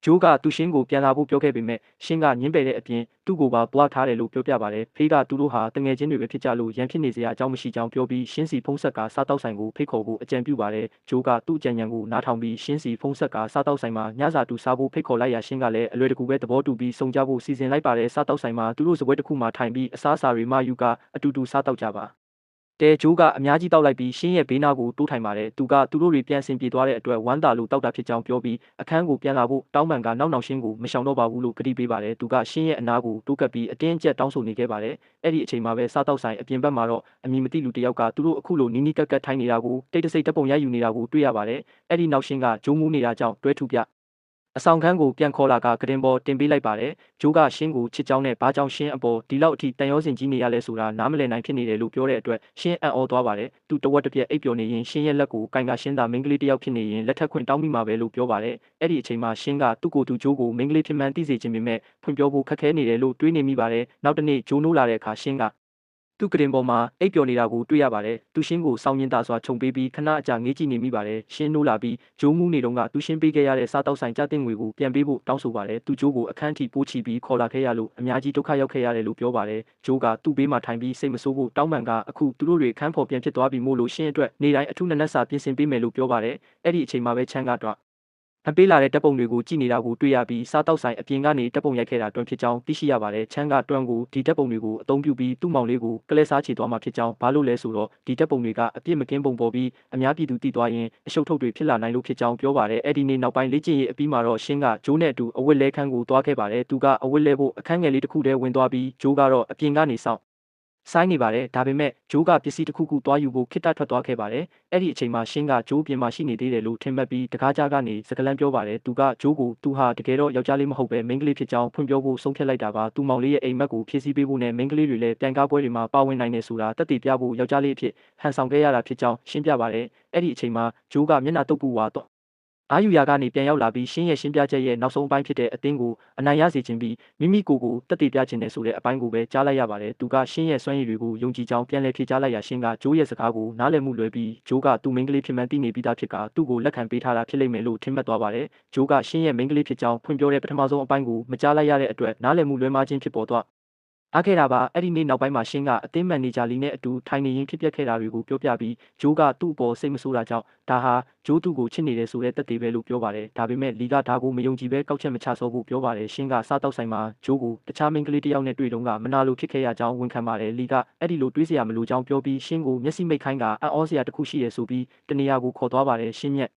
ဂျိုးကသူရှင်းကိုပြန်လာဖို့ပြောခဲ့ပေမဲ့ရှင်းကညှင်းပယ်တဲ့အပြင်သူ့ကိုပါဘွားထားတယ်လို့ပြောပြပါတယ်ဖေးကသူတို့ဟာတငယ်ချင်းတွေပဲဖြစ်ကြလို့ရန်ဖြစ်နေစရာအကြောင်းမရှိကြောင်းပြောပြီးရှင်းစီဖုံးဆက်ကစားတောက်ဆိုင်ကိုဖိတ်ခေါ်ဖို့အကြံပြုပါတယ်ဂျိုးကသူ့အကြံဉာဏ်ကိုနားထောင်ပြီးရှင်းစီဖုံးဆက်ကစားတောက်ဆိုင်မှာညစာတူစားဖို့ဖိတ်ခေါ်လိုက်ရရှင်းကလည်းအလွယ်တကူပဲသဘောတူပြီးစုံကြဖို့စီစဉ်လိုက်ပါတယ်စားတောက်ဆိုင်မှာသူတို့စပွဲတစ်ခုမှာထိုင်ပြီးအစားအစာတွေမှယူကအတူတူစားတောက်ကြပါတဲဂျိုးကအများကြီးတောက်လိုက်ပြီးရှင်းရဲ့ဘေးနားကိုတိုးထိုင်ပါတယ်သူတို့တွေပြန်ဆင်ပြေသွားတဲ့အတွက်ဝမ်းသာလို့တောက်တာဖြစ်ကြောင်းပြောပြီးအခန်းကိုပြန်လာဖို့တောင်းပန်ကနောက်ရှင်းကိုမရှောင်တော့ပါဘူးလို့ကတိပေးပါတယ်သူကရှင်းရဲ့အနားကိုတိုးကပ်ပြီးအတင်းကျပ်တောင်းဆိုနေခဲ့ပါတယ်အဲ့ဒီအချိန်မှာပဲစားတောက်ဆိုင်အပြင်ဘက်မှာတော့အမည်မသိလူတစ်ယောက်ကသူတို့အခုလိုနီးနီးကပ်ကပ်ထိုင်နေတာကိုတိတ်တဆိတ်တပ်ပုံရိုက်ယူနေတာကိုတွေ့ရပါတယ်အဲ့ဒီနောက်ရှင်းကဂျိုးမူးနေတာကြောင့်တွဲထူပြအဆောင်ခန်းကိုပြန်ခေါ်လာကကတင်ပေါ်တင်ပေးလိုက်ပါတယ်ဂျိုးကရှင်းကိုချစ်ကြောင်းနဲ့ဘာကြောင့်ရှင်းအပေါ်ဒီလောက်အထိတန်ရောစင်ကြီးနေရလဲဆိုတာနားမလည်နိုင်ဖြစ်နေတယ်လို့ပြောတဲ့အတွက်ရှင်းအံ့ဩသွားပါတယ်သူတဝက်တစ်ပြက်အိပ်ပျော်နေရင်ရှင်းရဲ့လက်ကိုကင်ကရှင်းသာမိန်းကလေးတစ်ယောက်ဖြစ်နေရင်လက်ထက်ခွင့်တောင်းမိမှာပဲလို့ပြောပါတယ်အဲ့ဒီအချိန်မှာရှင်းကသူ့ကိုယ်သူဂျိုးကိုမိန်းကလေးဖြစ်မှန်းသိစေခြင်းပေမဲ့ဖွင့်ပြောဖို့ခက်ခဲနေတယ်လို့တွေးနေမိပါတယ်နောက်တနေ့ဂျိုးနိုးလာတဲ့အခါရှင်းကသူ့ကတင်ပေါ်မှာအိပ်ပျော်နေတာကိုတွေ့ရပါတယ်။သူရှင်းကိုစောင်းရင်သာစွာခြုံပေးပြီးခဏအကြာငေးကြည့်နေမိပါတယ်။ရှင်းနိုးလာပြီးဂျိုးမူးနေတုန်းကသူရှင်းပေးခဲ့ရတဲ့စားတောက်ဆိုင်ကြတဲ့ငွေကိုပြန်ပေးဖို့တောင်းဆိုပါတယ်။သူဂျိုးကိုအခန်းထိပိုးချပြီးခေါ်လာခဲ့ရလို့အများကြီးဒုက္ခရောက်ခဲ့ရတယ်လို့ပြောပါတယ်။ဂျိုးကသူ့ဘေးမှာထိုင်ပြီးစိတ်မဆိုးဖို့တောင်းပန်ကအခုသူတို့တွေခန်းဖော်ပြန်ဖြစ်သွားပြီမို့လို့ရှင်းအတွက်နေတိုင်းအထုနက်နက်စာပြင်ဆင်ပေးမယ်လို့ပြောပါတယ်။အဲ့ဒီအချိန်မှာပဲချမ်းကတော့အပေးလာတဲ့တပ်ပုံတွေကိုကြည့်နေတာကိုတွေ့ရပြီးစားတောက်ဆိုင်အပြင်ကနေတပ်ပုံရိုက်ခဲ့တာတွန်းဖြစ်ကြောင်းသိရှိရပါတယ်။ချမ်းကတွန်းကိုဒီတပ်ပုံတွေကိုအသုံးပြုပြီးသူ့မောင်လေးကိုကလဲစားချေသွားမှာဖြစ်ကြောင်းဘာလို့လဲဆိုတော့ဒီတပ်ပုံတွေကအပြစ်မကင်းပုံပေါ်ပြီးအများပြည်သူသိသွားရင်အရှုပ်ထုတ်တွေဖြစ်လာနိုင်လို့ဖြစ်ကြောင်းပြောပါတယ်။အဲ့ဒီနေ့နောက်ပိုင်းလေ့ကျင့်ရေးအပြီးမှာတော့ရှင်းကဂျိုးနဲ့အတူအဝတ်လဲခန်းကိုသွားခဲ့ပါတယ်။သူကအဝတ်လဲဖို့အခန်းငယ်လေးတစ်ခုတည်းဝင်သွားပြီးဂျိုးကတော့အပြင်ကနေစောင့်ဆိုင်းနေပါတယ်ဒါပေမဲ့ဂျိုးကပစ္စည်းတစ်ခုခုသွားယူဖို့ခိတ္တထွက်သွားခဲ့ပါတယ်အဲ့ဒီအချိန်မှာရှင်းကဂျိုးပြင်မှာရှိနေသေးတယ်လို့ထင်မှတ်ပြီးတကားကြားကနေစကလန်းပြောပါတယ်သူကဂျိုးကိုသူဟာတကယ်တော့ယောက်ျားလေးမဟုတ်ပဲမိန်းကလေးဖြစ်ကြောင်းဖွင့်ပြောဖို့ဆုံးဖြတ်လိုက်တာပါသူမောင်လေးရဲ့အိမ်မက်ကိုဖြည့်ဆည်းပေးဖို့နဲ့မိန်းကလေးတွေလည်းပြန်ကားပွဲတွေမှာပါဝင်နိုင်တယ်ဆိုတာတက်တည်ပြဖို့ယောက်ျားလေးအဖြစ်ဟန်ဆောင်ခဲ့ရတာဖြစ်ကြောင်းရှင်းပြပါတယ်အဲ့ဒီအချိန်မှာဂျိုးကမျက်နှာတုပ်ပူသွားတော့အာယူယာကနေပြန်ရောက်လာပြီးရှင်းရဲ့ရှင်းပြချက်ရဲ့နောက်ဆုံးအပိုင်းဖြစ်တဲ့အသင်းကိုအနိုင်ရစေခြင်းပြီးမိမိကိုယ်ကိုတက်တည်ပြခြင်းနဲ့ဆိုတဲ့အပိုင်းကိုပဲကြားလိုက်ရပါတယ်သူကရှင်းရဲ့စွမ်းရည်တွေကိုယုံကြည်ကြောင်းပြန်လည်ဖြေကြားလိုက်ရရှင်းကဂျိုးရဲ့စကားကိုနားလည်မှုလွယ်ပြီးဂျိုးကသူ့မိန်းကလေးဖြစ်မှန်းသိနေပြီးသားဖြစ်ကသူ့ကိုလက်ခံပေးထားတာဖြစ်လိမ့်မယ်လို့ထင်မှတ်သွားပါတယ်ဂျိုးကရှင်းရဲ့မိန်းကလေးဖြစ်ကြောင်းဖွင့်ပြောတဲ့ပထမဆုံးအပိုင်းကိုမကြားလိုက်ရတဲ့အတွက်နားလည်မှုလွဲမှားခြင်းဖြစ်ပေါ်သွားအားခဲ့တာပါအဲ့ဒီနေ့နောက်ပိုင်းမှာရှင်းကအသင်းမန်နေဂျာလီနဲ့အတူထိုင်နေရင်းဖြစ်ပျက်ခဲ့တာတွေကိုပြောပြပြီးဂျိုးကသူ့အပေါ်စိတ်မဆိုးတာကြောင့်ဒါဟာဂျိုးသူ့ကိုချစ်နေတယ်ဆိုတဲ့သက်သေပဲလို့ပြောပါတယ်ဒါပေမဲ့လီကဒါကိုမယုံကြည်ပဲကောက်ချက်မချစောဖို့ပြောပါတယ်ရှင်းကစားတောက်ဆိုင်မှာဂျိုးကိုတခြားမိန်းကလေးတစ်ယောက်နဲ့တွေ့တုန်းကမနာလိုဖြစ်ခဲ့ရကြောင်းဝန်ခံပါတယ်လီကအဲ့ဒီလိုတွေးစရာမလိုကြောင်းပြောပြီးရှင်းကိုမျက်စိမိတ်ခိုင်းကအံ့ဩစရာတစ်ခုရှိရဆိုပြီးတနေရာကိုခေါ်သွားပါတယ်ရှင်းမြက်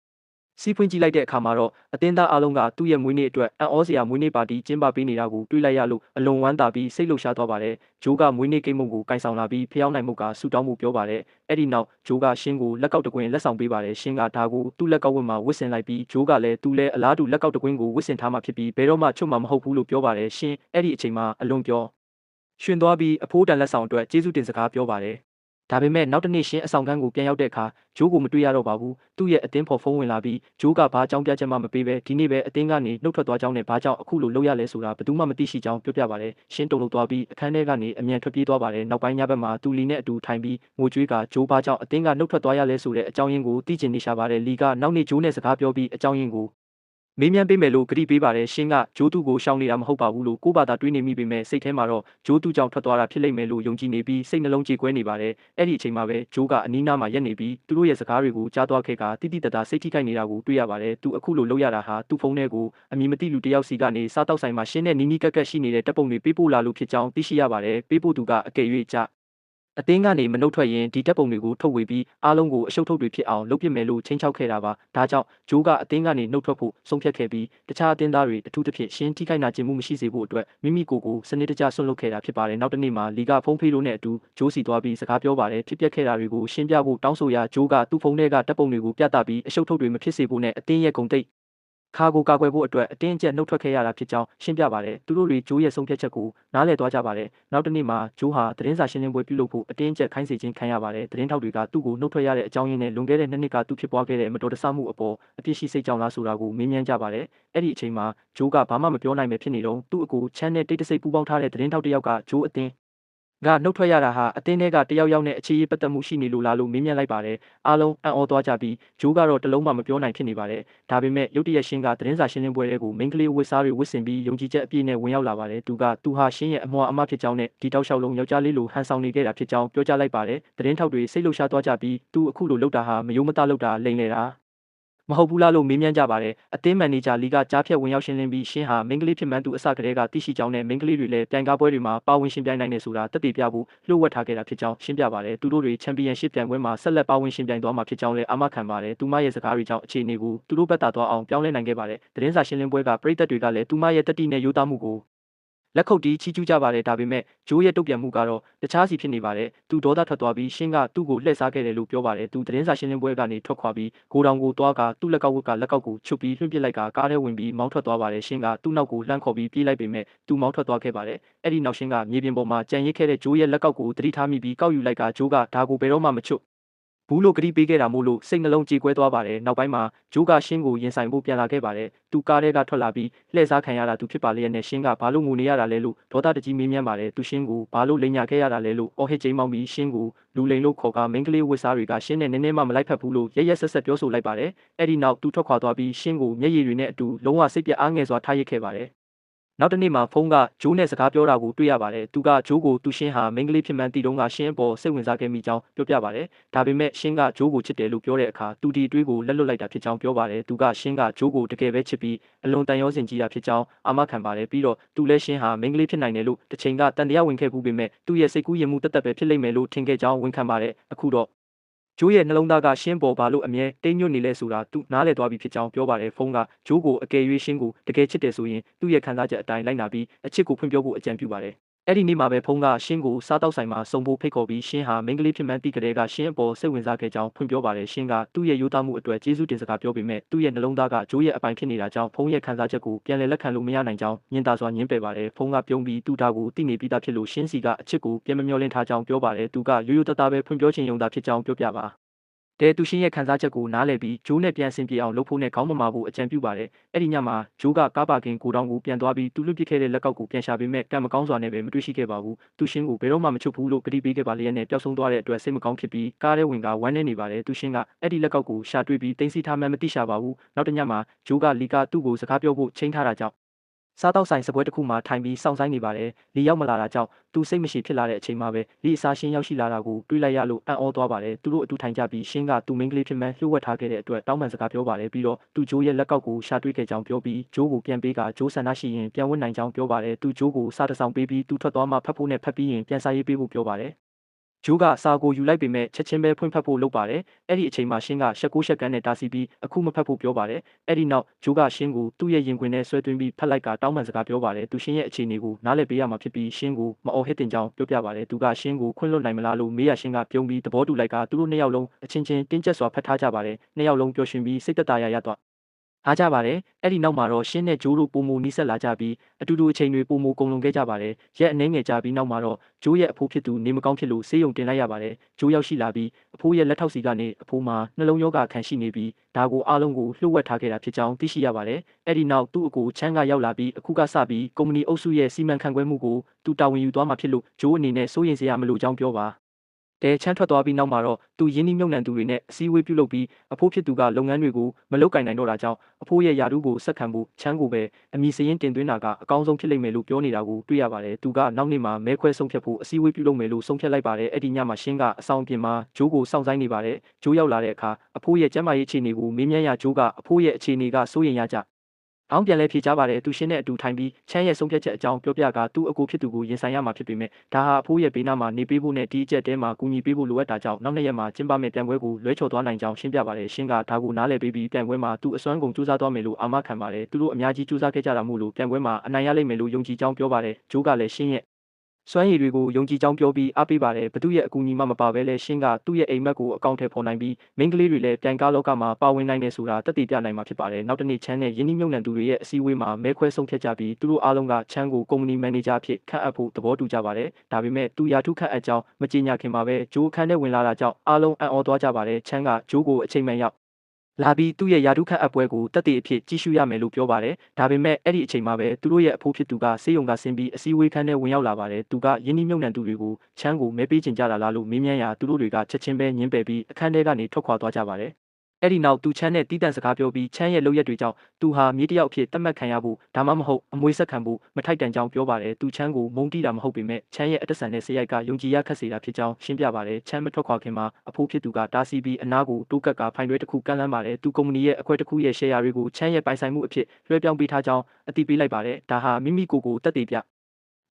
စီးဖွင့်ကြည့်လိုက်တဲ့အခါမှာတော့အတင်းသားအားလုံးကသူ့ရဲ့မွေးနေ့အတွက်အံ့ဩစရာမွေးနေ့ပါတီကျင်းပပေးနေတာကိုတွေ့လိုက်ရလို့အလွန်ဝမ်းသာပြီးစိတ်လှုပ်ရှားသွားပါတယ်။ဂျိုးကမွေးနေ့ကိတ်မုတ်ကိုကင်ဆောင်လာပြီးဖျောင်းနိုင်မှုကဆူတောင်းမှုပြောပါတယ်။အဲ့ဒီနောက်ဂျိုးကရှင်းကိုလက်ကောက်တကွင်းလက်ဆောင်ပေးပါတယ်။ရှင်းကဒါကိုသူ့လက်ကောက်ဝတ်မှာဝတ်ဆင်လိုက်ပြီးဂျိုးကလည်းသူ့လည်းအလားတူလက်ကောက်တကွင်းကိုဝတ်ဆင်ထားမှဖြစ်ပြီးဘယ်တော့မှချွတ်မှာမဟုတ်ဘူးလို့ပြောပါတယ်။ရှင်းအဲ့ဒီအချိန်မှာအလွန်ပြောရွှင်သွားပြီးအဖိုးတန်လက်ဆောင်အတွက်ကျေးဇူးတင်စကားပြောပါတယ်ဒါပေမဲ့နောက်တနေ့ရှင်းအဆောင်ခန်းကိုပြန်ရောက်တဲ့အခါဂျိုးကိုမတွေ့ရတော့ပါဘူးသူ့ရဲ့အတင်းဖော်ဖုန်းဝင်လာပြီးဂျိုးကဘာအကြောင်းပြချက်မှမပေးဘဲဒီနေ့ပဲအတင်းကနေနှုတ်ထွက်သွားကြောင်းနဲ့ဘာကြောင့်အခုလိုလုပ်ရလဲဆိုတာဘယ်သူမှမသိရှိကြောင်းပြောပြပါတယ်ရှင်းတုံလို့သွားပြီးအခန်းထဲကနေအမြန်ထွက်ပြေးသွားပါတယ်နောက်ပိုင်းညဘက်မှာသူလီနဲ့အတူထိုင်ပြီးငိုကြွေးကဂျိုးဘာကြောင့်အတင်းကနှုတ်ထွက်သွားရလဲဆိုတဲ့အကြောင်းရင်းကိုသိချင်နေရှာပါတယ်လီကနောက်နေ့ဂျိုးနဲ့စကားပြောပြီးအကြောင်းရင်းကိုမေးမြန်းပေးမယ်လို့ကတိပေးပါတယ်ရှင်းကဂျိုးသူကိုရှောင်နေတာမဟုတ်ပါဘူးလို့ကိုဘာသာတွေးနေမိပေမဲ့စိတ်ထဲမှာတော့ဂျိုးသူကြောင့်ထွက်သွားတာဖြစ်လိမ့်မယ်လို့ယုံကြည်နေပြီးစိတ်နှလုံးကြေကွဲနေပါတယ်အဲ့ဒီအချိန်မှာပဲဂျိုးကအနီးနားမှာရက်နေပြီးသူတို့ရဲ့စကားတွေကိုကြားသွားခဲ့ကတိတိတတ်စိတ်ထိခိုက်နေတာကိုတွေ့ရပါတယ်သူအခုလိုလုပ်ရတာဟာသူ့ဖုန်းထဲကိုအမည်မသိလူတစ်ယောက်စီကနေစားတောက်ဆိုင်မှာရှင်းတဲ့နီးနီးကပ်ကပ်ရှိနေတဲ့တပ်ပုံတွေပေးပို့လာလို့ဖြစ်ကြောင်းသိရှိရပါတယ်ပေးပို့သူကအကယ်၍ကြအသင်းကနေမနှုတ်ထွက်ရင်ဒီတပ်ပုံတွေကိုထုတ်ဝေပြီးအားလုံးကိုအရှုပ်ထုတ်တွေဖြစ်အောင်လုပ်ပစ်မယ်လို့ချိန်ချောက်ခဲ့တာပါဒါကြောင့်ဂျိုးကအသင်းကနေနှုတ်ထွက်ဖို့ဆုံးဖြတ်ခဲ့ပြီးတခြားအသင်းသားတွေအထူးသဖြင့်ရှင်းထိခိုက်နာကျင်မှုမရှိစေဖို့အတွက်မိမိကိုယ်ကိုစနစ်တကျဆွန့်လွတ်ခဲ့တာဖြစ်ပါတယ်နောက်တစ်နေ့မှာလီကဖုန်းဖေးလို့နဲ့အတူဂျိုးစီသွားပြီးစကားပြောပါတယ်ဖြစ်ပျက်ခဲ့တာတွေကိုရှင်းပြဖို့တောင်းဆိုရာဂျိုးကသူ့ဖုန်းထဲကတပ်ပုံတွေကိုပြသပြီးအရှုပ်ထုတ်တွေမဖြစ်စေဖို့နဲ့အသင်းရဲ့ဂုဏ်သိက္ခါကိုကာကွယ်ဖို့အတွက်အတင်းအကျပ်နှုတ်ထွက်ခဲ့ရတာဖြစ်ကြောင်းရှင်းပြပါတယ်သူတို့တွေဂျိုးရဲ့ဆုံးဖြတ်ချက်ကိုနားလည်သွားကြပါတယ်နောက်တစ်နေ့မှာဂျိုးဟာသတင်းစာရှင်းလင်းပွဲပြုလုပ်ဖို့အတင်းအကျပ်ခိုင်းစေခြင်းခံရပါတယ်သတင်းထောက်တွေကသူ့ကိုနှုတ်ထွက်ရတဲ့အကြောင်းရင်းနဲ့လွန်ခဲ့တဲ့2နှစ်ကသူဖြစ်ပွားခဲ့တဲ့မတော်တဆမှုအပေါ်အပြစ်ရှိစိတ်ကြောင့်လားဆိုတာကိုမေးမြန်းကြပါတယ်အဲ့ဒီအချိန်မှာဂျိုးကဘာမှမပြောနိုင်ပဲဖြစ်နေတော့သူ့အကိုချမ်းနဲ့တိတ်တဆိတ်ပူပေါင်းထားတဲ့သတင်းထောက်တစ်ယောက်ကဂျိုးအတင်း ကနှုတ်ထွက်ရတာဟာအသင်းထဲကတယောက်ယောက်နဲ့အခြေရေးပတ်သက်မှုရှိနေလို့လားလို့မေးမြန်းလိုက်ပါတယ်။အားလုံးအံ့ဩသွားကြပြီးဂျိုးကတော့တလုံးမှမပြောနိုင်ဖြစ်နေပါတယ်။ဒါပေမဲ့ရုတ်တရက်ရှင်းကသတင်းစာရှင်းလင်းပွဲတွေကိုမိန်းကလေးဝတ်စားတွေဝတ်ဆင်ပြီးယုံကြည်ချက်အပြည့်နဲ့ဝင်ရောက်လာပါတယ်။သူဟာရှင်းရဲ့အမွှာအမဖြစ်ကြောင်းနဲ့ဒီတောက်လျှောက်လုံးယောက်ျားလေးလိုဟန်ဆောင်နေခဲ့တာဖြစ်ကြောင်းပြောကြားလိုက်ပါတယ်။သတင်းထောက်တွေစိတ်လှုပ်ရှားသွားကြပြီးသူအခုလိုလုပ်တာဟာမယိုးမသားလုပ်တာလိမ်လည်တာမဟုတ်ဘူးလားလို့မေးမြန်းကြပါတယ်အသင်းမန်နေဂျာလီကကြားဖြတ်ဝင်ရောက်ရှင်းလင်းပြီးရှင်းဟာမိန်းကလေးဖြစ်မှန်းသူအစကတည်းကသိရှိကြောင်းနဲ့မိန်းကလေးတွေလည်းပြိုင်ကားပွဲတွေမှာပါဝင်ရှင်ပြိုင်နိုင်နေဆိုတာတက်တည်ပြဖို့လှုပ်ဝက်ထားခဲ့တာဖြစ်ကြောင်းရှင်းပြပါတယ်သူတို့တွေချန်ပီယံရှစ်ပြိုင်ပွဲမှာဆက်လက်ပါဝင်ရှင်ပြိုင်သွားမှာဖြစ်ကြောင်းလည်းအာမခံပါတယ်သူမရဲ့စကားတွေကြောင့်အခြေအနေကိုသူတို့ဘက်သာသွားအောင်ပြောင်းလဲနိုင်ခဲ့ပါတယ်သတင်းစာရှင်းလင်းပွဲကပရိသတ်တွေကလည်းသူမရဲ့တက်တီနဲ့ရိုးသားမှုကိုလက်ခုပ်တီးချီးကျူးကြပါတယ်ဒါပေမဲ့ဂျိုးရဲ့တုတ်ပြန်မှုကတော့တခြားစီဖြစ်နေပါတယ်သူဒေါသထွက်သွားပြီးရှင်းကသူ့ကိုလှည့်စားခဲ့တယ်လို့ပြောပါတယ်သူသတင်းစာရှင်းလင်းပွဲကနေထွက်ခွာပြီးဂိုဒေါင်ကိုသွားကသူ့လက်ကောက်ကလက်ကောက်ကိုချွတ်ပြီးလွှင့်ပစ်လိုက်ကကားထဲဝင်ပြီးမောင်းထွက်သွားပါတယ်ရှင်းကသူ့နောက်ကိုလှမ်းခေါ်ပြီးပြေးလိုက်ပေမဲ့သူမောင်းထွက်သွားခဲ့ပါတယ်အဲ့ဒီနောက်ရှင်းကမြေပြင်ပေါ်မှာကြံရစ်ခဲ့တဲ့ဂျိုးရဲ့လက်ကောက်ကိုသတိထားမိပြီးကောက်ယူလိုက်ကဂျိုးကဒါကိုဘယ်တော့မှမချွတ်ဘူးလို့ကတိပေးခဲ့တာမို့လို့စိတ်နှလုံးကြေကွဲသွားပါတယ်နောက်ပိုင်းမှာဂျိုးကရှင်းကိုရင်ဆိုင်ဖို့ပြန်လာခဲ့ပါတယ်သူကားထဲကထွက်လာပြီးလှည့်စားခံရတာသူဖြစ်ပါလျက်နဲ့ရှင်းကဘာလို့ငိုနေရတာလဲလို့ဒေါသတကြီးမေးမြန်းပါတယ်သူရှင်းကိုဘာလို့လိန်ညာခဲ့ရတာလဲလို့အော်ဟစ်ကြိမ်းမောင်းပြီးရှင်းကိုလူလိန်လို့ခေါ်ကမိန်းကလေးဝစ်စားတွေကရှင်းနဲ့နည်းနည်းမှမလိုက်ဖက်ဘူးလို့ရက်ရက်ဆက်ဆက်ပြောဆိုလိုက်ပါတယ်အဲ့ဒီနောက်သူထွက်ခွာသွားပြီးရှင်းကိုမျက်ရည်တွေနဲ့အတူလုံးဝစိတ်ပြအားငယ်စွာထားရစ်ခဲ့ပါတယ်နောက်တနေ့မှာဖုန်းကဂျိုးနဲ့စကားပြောတာကိုတွေ့ရပါတယ်။သူကဂျိုးကိုသူရှင်းဟာမိန်းကလေးဖြစ်မှန်းသိတုန်းကရှင်းအပေါ်စိတ်ဝင်စားခဲ့မိကြောင်းပြောပြပါတယ်။ဒါပေမဲ့ရှင်းကဂျိုးကိုချစ်တယ်လို့ပြောတဲ့အခါသူဒီအတွေးကိုလက်လွတ်လိုက်တာဖြစ်ကြောင်းပြောပါတယ်။သူကရှင်းကဂျိုးကိုတကယ်ပဲချစ်ပြီးအလွန်တန်ရောစင်ကြီးတာဖြစ်ကြောင်းအာမခံပါတယ်။ပြီးတော့သူလည်းရှင်းဟာမိန်းကလေးဖြစ်နိုင်တယ်လို့တစ်ချိန်ကတန်တရားဝင်ခဲ့ဘူးပေမဲ့သူ့ရဲ့စိတ်ကူးယဉ်မှုတသက်ပဲဖြစ်လိမ့်မယ်လို့ထင်ခဲ့ကြောင်းဝန်ခံပါတယ်။အခုတော့ဂျိုးရဲ့နှလုံးသားကရှင်းပေါ်ပါလို့အမြဲတိမ်ညွတ်နေလဲဆိုတာသူနားလည်သွားပြီဖြစ်ကြောင်းပြောပါတယ်ဖုန်းကဂျိုးကိုအကယ်၍ရှင်းကိုတကယ်ချစ်တယ်ဆိုရင်သူ့ရဲ့ခံစားချက်အတိုင်းလိုက်နာပြီးအချစ်ကိုဖွင့်ပြောဖို့အကြံပြုပါတယ်အဲ့ဒီနေ့မှာပဲဖုန်းကရှင်းကိုစားတောက်ဆိုင်မှာစုံဖို့ဖိတ်ခေါ်ပြီးရှင်းဟာမိန်းကလေးဖြစ်မှန်းသိကြတဲ့ကရှင်းအပေါ်စိတ်ဝင်စားခဲ့ကြောင်းဖွင့်ပြောပါတယ်ရှင်းကသူ့ရဲ့ရိုးသားမှုအတွက်ကျေးဇူးတင်စကားပြောပေမဲ့သူ့ရဲ့နှလုံးသားကဂျိုးရဲ့အပိုင်ဖြစ်နေတာကြောင့်ဖုန်းရဲ့ခံစားချက်ကိုပြန်လည်လက်ခံလို့မရနိုင်ကြောင်းညင်တာစွာညင်းပယ်ပါတယ်ဖုန်းကပြုံးပြီးသူ့ဒါကိုသိနေပြီးသားဖြစ်လို့ရှင်းစီကအချစ်ကိုပြန်မမျှော်လင့်ထားကြောင်းပြောပါတယ်သူကရိုးရိုးသားသားပဲဖွင့်ပြောခြင်းယုံတာဖြစ်ကြောင်းပြောပြပါသူရှင်းရဲ့ခံစားချက်ကိုနားလည်ပြီးဂျိုးနဲ့ပြန်ဆင်ပြေအောင်လုပ်ဖို့နဲ့ခေါင်းမမာဖို့အကြံပြုပါတယ်။အဲ့ဒီညမှာဂျိုးကကားပါကင်ကိုတောင်ကိုပြန်သွားပြီးသူလွတ်ပစ်ခဲ့တဲ့လက်ကောက်ကိုပြန်ရှာပေးမဲ့ကံမကောင်းစွာနဲ့ပဲမတွေ့ရှိခဲ့ပါဘူး။သူရှင်းကိုဘယ်တော့မှမချွတ်ဘူးလို့ကတိပေးခဲ့ပါလျက်နဲ့ပျောက်ဆုံးသွားတဲ့အတွက်စိတ်မကောင်းဖြစ်ပြီးကားထဲဝင်ကဝမ်းနည်းနေပါတယ်။သူရှင်းကအဲ့ဒီလက်ကောက်ကိုရှာတွေ့ပြီးတင်းစီထားမှန်းမသိရှာပါဘူး။နောက်တစ်ညမှာဂျိုးကလီကသူ့ကိုစကားပြောဖို့ချိန်ထားတာကြောင့်စားတောက်ဆိုင်စပွဲတစ်ခုမှာထိုင်ပြီးစောင့်ဆိုင်နေပါတယ်။လီရောက်မလာတာကြောင့်သူစိတ်မရှိဖြစ်လာတဲ့အချိန်မှာပဲလီအစားရှင်းရောက်ရှိလာတာကိုတွေးလိုက်ရလို့အံ့ဩသွားပါတယ်။သူတို့အတူထိုင်ကြပြီးရှင်းကသူ့မိန်းကလေးဖြစ်မှန်းလှုပ်ဝက်ထားခဲ့တဲ့အတွက်တောင်းပန်စကားပြောပါတယ်ပြီးတော့သူဂျိုးရဲ့လက်ကောက်ကိုရှာတွေ့ခဲ့ကြောင်းပြောပြီးဂျိုးကိုပြန်ပေးကဂျိုးဆန္ဒရှိရင်ပြန်ဝတ်နိုင်ကြောင်းပြောပါတယ်။သူဂျိုးကိုစားတဆောင်ပေးပြီးသူထွက်သွားမှဖတ်ဖို့နဲ့ဖတ်ပြီးရင်ပြန်စားရေးပေးဖို့ပြောပါတယ်။ဂျိုးကစာကိုယူလိုက်ပေမဲ့ချက်ချင်းပဲဖွင့်ဖတ်ဖို့လုပ်ပါတယ်။အဲ့ဒီအချိန်မှာရှင်းကရှက်ကိုရှက်ကန်းနဲ့တားဆီးပြီးအခုမဖတ်ဖို့ပြောပါတယ်။အဲ့ဒီနောက်ဂျိုးကရှင်းကိုသူ့ရဲ့ရင်ခွင်ထဲဆွဲသွင်းပြီးဖတ်လိုက်ကတောင်းပန်စကားပြောပါတယ်။သူရှင်းရဲ့အခြေအနေကိုနားလည်ပေးရမှာဖြစ်ပြီးရှင်းကိုမအော်ဟစ်တင်ကြောင်းပြောပြပါတယ်။သူကရှင်းကိုခွင့်လွှတ်နိုင်မလားလို့မေးရရှင်းကပြုံးပြီးသဘောတူလိုက်ကသူတို့နှစ်ယောက်လုံးအချင်းချင်းတင်းကျပ်စွာဖတ်ထားကြပါတယ်။နှစ်ယောက်လုံးပျော်ရွှင်ပြီးစိတ်သက်သာရာရသွားအားကြပါတယ်အဲ့ဒီနောက်မှာတော့ရှင်းနဲ့ဂျိုးတို့ပုံမူနီးဆက်လာကြပြီးအတူတူအချိန်တွေပုံမူကုန်လွန်ခဲ့ကြပါတယ်ရက်အနှဲငယ်ကြာပြီးနောက်မှာတော့ဂျိုးရဲ့အဖိုးဖြစ်သူနေမကောင်းဖြစ်လို့ဆေးရုံတင်လိုက်ရပါတယ်ဂျိုးရောက်ရှိလာပြီးအဖိုးရဲ့လက်ထောက်စီကနေအဖိုးမှာနှလုံးရောဂါခံရှိနေပြီးဒါကိုအားလုံးကိုလှုပ်ဝက်ထားခဲ့တာဖြစ်ကြောင်းသိရှိရပါတယ်အဲ့ဒီနောက်သူ့အကိုချမ်းကရောက်လာပြီးအခုကစပြီးကုမ္ပဏီအုပ်စုရဲ့စီမံခန့်ခွဲမှုကိုသူတာဝန်ယူသွားမှာဖြစ်လို့ဂျိုးအနေနဲ့စိုးရိမ်စရာမလိုကြောင်းပြောပါချမ်းထွက်သွားပြီးနောက်မှာတော့သူရင်းနှီးမြှုပ်နှံသူတွေနဲ့အစည်းအဝေးပြုလုပ်ပြီးအဖိုးဖြစ်သူကလုပ်ငန်းတွေကိုမလုပ်ကင်နိုင်တော့တာကြောင့်အဖိုးရဲ့ယာတုကိုဆက်ခံဖို့ချမ်းကိုပဲအမည်စရင်းတင်သွင်းတာကအကောင်းဆုံးဖြစ်လိမ့်မယ်လို့ပြောနေတာကိုတွေ့ရပါတယ်သူကနောက်နေ့မှာမဲခွဲဆုံးဖြတ်ဖို့အစည်းအဝေးပြုလုပ်မယ်လို့ဆုံးဖြတ်လိုက်ပါတယ်အဲ့ဒီညမှာရှင်းကအဆောင်ပြင်မှာဂျိုးကိုစောင့်ဆိုင်နေပါတယ်ဂျိုးရောက်လာတဲ့အခါအဖိုးရဲ့ကျန်းမာရေးအခြေအနေကိုမေးမြန်းရဂျိုးကအဖိုးရဲ့အခြေအနေကစိုးရိမ်ရကြအောင်ပြန်လဲဖြေချပါတယ်သူရှင်းတဲ့အတူထိုင်ပြီးချမ်းရဲ့ဆုံးဖြတ်ချက်အကြောင်းပြောပြကသူ့အကိုဖြစ်သူကိုရင်ဆိုင်ရမှာဖြစ်ပေမဲ့ဒါဟာအဖိုးရဲ့ဘေးနားမှာနေပေးဖို့နဲ့ဒီအချက်တဲမှာကူညီပေးဖို့လိုအပ်တာကြောင့်နောက်နှစ်ရက်မှာကျင်းပမယ့်ပြန်ပွဲကိုလွဲချော်သွားနိုင်ကြောင်းရှင်းပြပါတယ်ရှင်းကဒါကိုနားလည်ပေးပြီးပြန်ပွဲမှာသူအစွမ်းကုန်စူးစမ်းသွားမယ်လို့အာမခံပါတယ်သူတို့အများကြီးစူးစမ်းခဲ့ကြတာမို့လို့ပြန်ပွဲမှာအနိုင်ရလိမ့်မယ်လို့ယုံကြည်ကြောင်းပြောပါတယ်ဂျိုးကလည်းရှင်းရဲ့စွမ်းရည်တွေကိုယုံကြည်ကြောင်းပြောပြီးအားပေးပါတယ်ဘသူရဲ့အကူအညီမှမပါဘဲလဲရှင်းကသူ့ရဲ့အိမ်မက်ကိုအကောင့်ထဲပေါ်နိုင်ပြီးမိန်းကလေးတွေလည်းပြန်ကားလောကမှာပါဝင်နိုင်တယ်ဆိုတာတက်တည်ပြနိုင်မှာဖြစ်ပါတယ်နောက်တစ်နေ့ချမ်းနဲ့ယင်းနှိမ့်မြုပ်နှံသူတွေရဲ့အစည်းအဝေးမှာမဲခွဲဆုံးဖြတ်ကြပြီးသူတို့အားလုံးကချမ်းကိုကုမ္ပဏီမန်နေဂျာဖြစ်ခန့်အပ်ဖို့သဘောတူကြပါတယ်ဒါပေမဲ့သူရာထူးခန့်အပ်ကြောင်းမကြေညာခင်မှာပဲဂျိုးအခန်းထဲဝင်လာတာကြောင့်အားလုံးအံ့ဩသွားကြပါတယ်ချမ်းကဂျိုးကိုအချိန်မှန်ရောက် လာပြီးသူ့ရဲ့ယာဒုခန့်အပ်ပွဲကိုတက်တဲ့အဖြစ်ကြီးစုရမယ်လို့ပြောပါတယ်။ဒါပေမဲ့အဲ့ဒီအချိန်မှာပဲသူတို့ရဲ့အဖိုးဖြစ်သူကစေယုံကဆင်းပြီးအစည်းအဝေးခန်းထဲဝင်ရောက်လာပါတယ်။သူကယင်းနှိမ့်မြုံနှံသူတွေကိုချမ်းကိုမဲပေးချင်ကြတာလားလို့မေးမြန်းရာသူတို့တွေကချက်ချင်းပဲညင်းပယ်ပြီးအခန်းထဲကနေထွက်ခွာသွားကြပါတယ်။အဲ့ဒီနောက်သူချမ်းနဲ့တီးတန့်စကားပြောပြီးချမ်းရဲ့လုပ်ရက်တွေကြောင့်သူဟာမြေတယောက်အဖြစ်သတ်မှတ်ခံရဖို့ဒါမှမဟုတ်အမွေဆက်ခံဖို့မထိုက်တန်ကြောင်းပြောပါတယ်။သူချမ်းကိုမုန်းတီးတာမဟုတ်ပေမဲ့ချမ်းရဲ့အသက်ဆန်တဲ့စရိုက်ကယုံကြည်ရခက်စေတာဖြစ်ကြောင်းရှင်းပြပါတယ်။ချမ်းမထွက်ခွာခင်မှာအဖိုးဖြစ်သူကတားဆီးပြီးအနားကိုတိုးကပ်ကဖိုင်တွေတစ်ခုကမ်းလှမ်းပါတယ်။သူကုမ္ပဏီရဲ့အခွဲတစ်ခုရဲ့ share တွေကိုချမ်းရဲ့ပိုင်ဆိုင်မှုအဖြစ်လွှဲပြောင်းပေးထားကြောင်းအသိပေးလိုက်ပါတယ်။ဒါဟာမိမိကိုယ်ကိုတက်တည်ပြ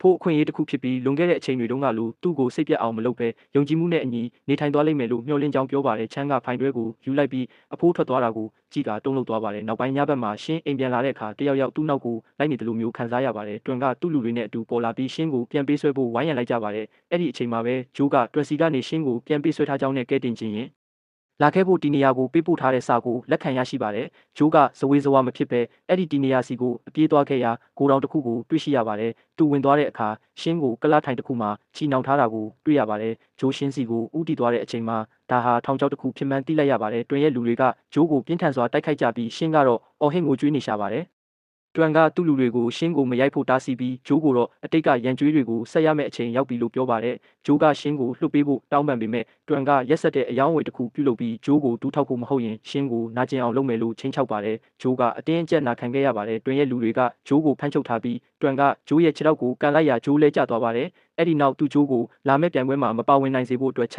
ဖို့အခွင့်အရေးတစ်ခုဖြစ်ပြီးလွန်ခဲ့တဲ့အချိန်တွေတုန်းကလိုသူ့ကိုစိတ်ပြတ်အောင်မလုပ်ဘဲယုံကြည်မှုနဲ့အညီနေထိုင်သွားလိမ့်မယ်လို့မျှော်လင့်ကြောင်းပြောပါတယ်ချမ်းကဖိုင်တွဲကိုယူလိုက်ပြီးအဖိုးထွက်သွားတာကိုကြည့်တာတုံ့လောက်သွားပါတယ်နောက်ပိုင်းညဘက်မှာရှင်းအိမ်ပြန်လာတဲ့အခါတယောက်ယောက်သူ့နောက်ကိုလိုက်နေတယ်လို့မျိုးခံစားရပါတယ်တွန်ကသူ့လူတွေနဲ့အတူပေါ်လာပြီးရှင်းကိုပြန်ပေးဆွဲဖို့ဝိုင်းရံလိုက်ကြပါတယ်အဲ့ဒီအချိန်မှာပဲဂျိုးကတွယ်စီကနေရှင်းကိုပြန်ပေးဆွဲထားကြောင်းနဲ့ကဲတင်ခြင်းရင်လာခဲ့ဖို့တီနေယာကိုပေးပို့ထားတဲ့စာကိုလက်ခံရရှိပါတယ်။ဂျိုးကဇဝေဇဝါမဖြစ်ပဲအဲ့ဒီတီနေယာစီကိုအပြေးသွားခဲ့ရာဂိုဒေါင်တစ်ခုကိုတွေ့ရှိရပါတယ်။သူဝင်သွားတဲ့အခါရှင်းကိုကလထိုင်တစ်ခုမှာချီနှောင်ထားတာကိုတွေ့ရပါတယ်။ဂျိုးရှင်းစီကိုဥတီသွားတဲ့အချိန်မှာဒါဟာထောင်ချောက်တစ်ခုဖြစ်မှန်းသိလိုက်ရပါတယ်။တွင်ရဲ့လူတွေကဂျိုးကိုပြင်းထန်စွာတိုက်ခိုက်ကြပြီးရှင်းကတော့အော်ဟစ်ငိုကြွေးနေရှာပါတယ်။တွန်ကသူ့လူတွေကိုရှင်းကိုမရိုက်ဖို့တားဆီးပြီးဂျိုးကိုတော့အတိတ်ကရန်ကြွေးတွေကိုဆက်ရမယ့်အချိန်ရောက်ပြီလို့ပြောပါတယ်ဂျိုးကရှင်းကိုလှုပ်ပေးဖို့တောင်းပန်ပေမဲ့တွန်ကရက်ဆက်တဲ့အယောင်းအဝယ်တစ်ခုပြုလုပ်ပြီးဂျိုးကိုတူးထောက်ဖို့မဟုတ်ရင်ရှင်းကိုနာကျင်အောင်လုပ်မယ်လို့ချိန်ချောက်ပါတယ်ဂျိုးကအတင်းအကျပ်နာခံခဲ့ရပါတယ်တွင်ရဲ့လူတွေကဂျိုးကိုဖမ်းချုပ်ထားပြီးတွန်ကဂျိုးရဲ့ခြေထောက်ကိုကန်လိုက်ရာဂျိုးလဲကျသွားပါတယ်အဲ့ဒီနောက်သူ့ဂျိုးကိုလာမယ့်ပြိုင်ပွဲမှာမပါဝင်နိုင်စေဖို့အတွက်ချ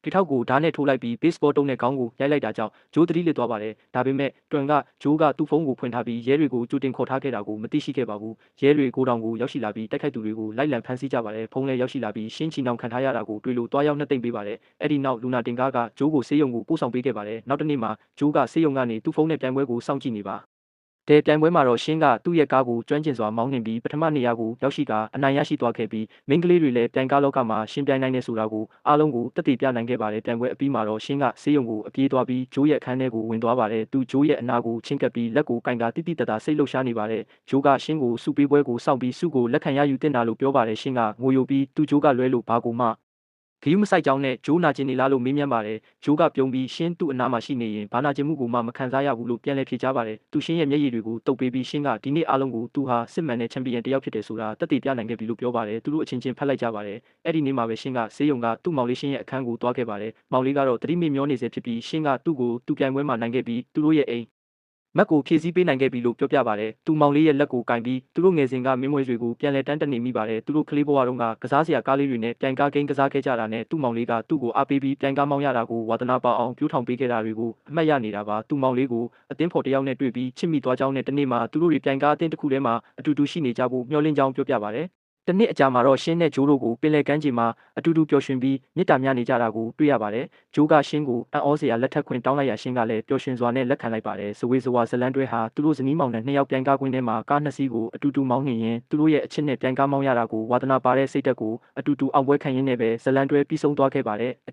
ဒီထောက်ကိုဓာတ်နဲ့ထိုးလိုက်ပြီး baseball တုံးနဲ့ခေါင်းကိုရိုက်လိုက်တာကြောင့်ဂျိုးသတိလစ်သွားပါတယ်။ဒါပေမဲ့တွန်ကဂျိုးကသူ့ဖုန်းကိုဖွင့်ထားပြီးရဲတွေကိုကြိုတင်ခေါ်ထားခဲ့တာကိုမသိရှိခဲ့ပါဘူး။ရဲတွေကိုတောင်ကိုရောက်ရှိလာပြီးတိုက်ခိုက်သူတွေကိုလိုက်လံဖမ်းဆီးကြပါတယ်။ဖုန်းလည်းရောက်ရှိလာပြီးရှင်းချီနှောင်ခံထားရတာကိုတွေ့လို့တွားရောက်နှက်သိမ့်ပေးပါတယ်။အဲ့ဒီနောက်လူနာတင်ကားကဂျိုးကိုဆေးရုံကိုပို့ဆောင်ပေးခဲ့ပါတယ်။နောက်တစ်နေ့မှာဂျိုးကဆေးရုံကနေသူ့ဖုန်းနဲ့ပြိုင်ပွဲကိုစောင့်ကြည့်နေပါတဲ့ပြိုင်ပွဲမှာတော့ရှင်းကသူ့ရဲ့ကားကိုကျွမ်းကျင်စွာမောင်းနှင်ပြီးပထမနေရာကိုရောက်ရှိကအနိုင်ရရှိသွားခဲ့ပြီးမိန်းကလေးတွေလည်းပြိုင်ကားလောကမှာရှင်းပြိုင်နိုင်နေဆိုတာကိုအားလုံးကိုတက်တည်ပြနိုင်ခဲ့ပါတယ်ပြိုင်ပွဲအပြီးမှာတော့ရှင်းကဆေးရုံကိုအပြေးသွားပြီးဂျိုးရဲ့အခန်းထဲကိုဝင်သွားပါတယ်သူဂျိုးရဲ့အနာကိုချင်းကပ်ပြီးလက်ကိုကင်ကာတိတိတတ်တာစိတ်လှုပ်ရှားနေပါတယ်ဂျိုးကရှင်းကိုစုပေးပွဲကိုစောင့်ပြီးစုကိုလက်ခံရယူတင်တာလို့ပြောပါတယ်ရှင်းကငိုယိုပြီးသူဂျိုးကလွဲလို့ဘာကိုမှဂယူးမဆိုင်ကြောင်းနဲ့ဂျိုးနာကျင်နေလားလို့မေးမြန်းပါတယ်ဂျိုးကပြုံးပြီးရှင်းသူ့အနားမှာရှိနေရင်ဘာနာကျင်မှုကိုမှမခံစားရဘူးလို့ပြန်လည်ဖြေကြားပါတယ်သူရှင်းရဲ့မျက်ရည်တွေကိုတုပ်ပေးပြီးရှင်းကဒီနေ့အားလုံးကိုသူဟာစစ်မှန်တဲ့ချန်ပီယံတစ်ယောက်ဖြစ်တယ်ဆိုတာတက်တည်ပြနိုင်ခဲ့ပြီလို့ပြောပါတယ်သူတို့အချင်းချင်းဖက်လိုက်ကြပါတယ်အဲ့ဒီနေ့မှာပဲရှင်းကဆေးရုံကသူ့မောင်လေးရှင်းရဲ့အခန်းကိုတွားခဲ့ပါတယ်မောင်လေးကတော့တတိမိမျောနေစေဖြစ်ပြီးရှင်းကသူ့ကိုသူ့ပြိုင်ပွဲမှာနိုင်ခဲ့ပြီးသူတို့ရဲ့အိမ်မက်ကိုဖြည့်ဆည်းပေးနိုင်ခဲ့ပြီလို့ပြောပြပါတယ်။သူမောင်လေးရဲ့လက်ကိုကင်ပြီးသူတို့ငယ်စဉ်ကမင်းမွေးတွေကိုပြန်လဲတန်းတက်နေမိပါတယ်။သူတို့ကလေးဘဝတုန်းကကစားစရာကားလေးတွေနဲ့ပြိုင်ကားဂိမ်းကစားခဲ့ကြတာနဲ့သူ့မောင်လေးကသူ့ကိုအားပေးပြီးပြိုင်ကားမောင်းရတာကိုဝါသနာပေါအောင်ပြိုးထောင်ပေးခဲ့တာတွေကိုအမှတ်ရနေတာပါ။သူ့မောင်လေးကိုအသင်းဖော်တယောက်နဲ့တွေ့ပြီးချစ်မိသွားကြောင်းနဲ့တနေ့မှသူတို့တွေပြိုင်ကားအသင်းတစ်ခုထဲမှာအတူတူရှိနေကြဖို့မျှော်လင့်ကြောင်းပြောပြပါတယ်။တနစ်အကြာမှာတော့ရှင်းနဲ့ဂျိုးတို့ကိုပင်လယ်ကမ်းခြေမှာအတူတူပျော်ရွှင်ပြီးမြစ်တာမြနေကြတာကိုတွေ့ရပါတယ်။ဂျိုးကရှင်းကိုအံ့ဩစရာလက်ထပ်ခွင့်တောင်းလိုက်ရရှင်းကလည်းပျော်ရွှင်စွာနဲ့လက်ခံလိုက်ပါတယ်။ဇဝေဇဝါဇလန်တွဲဟာသူတို့ဇနီးမောင်နှံနှစ်ယောက်ပြိုင်ကားကွင်းထဲမှာကားနှစ်စီးကိုအတူတူမောင်းနှင်ရင်းသူတို့ရဲ့အချစ်နဲ့ပြိုင်ကားမောင်းရတာကိုဝါသနာပါတဲ့စိတ်ဓာတ်ကိုအတူတူအောင်ပွဲခံရင်းနဲ့ပဲဇလန်တွဲပြီးဆုံးသွားခဲ့ပါတယ်။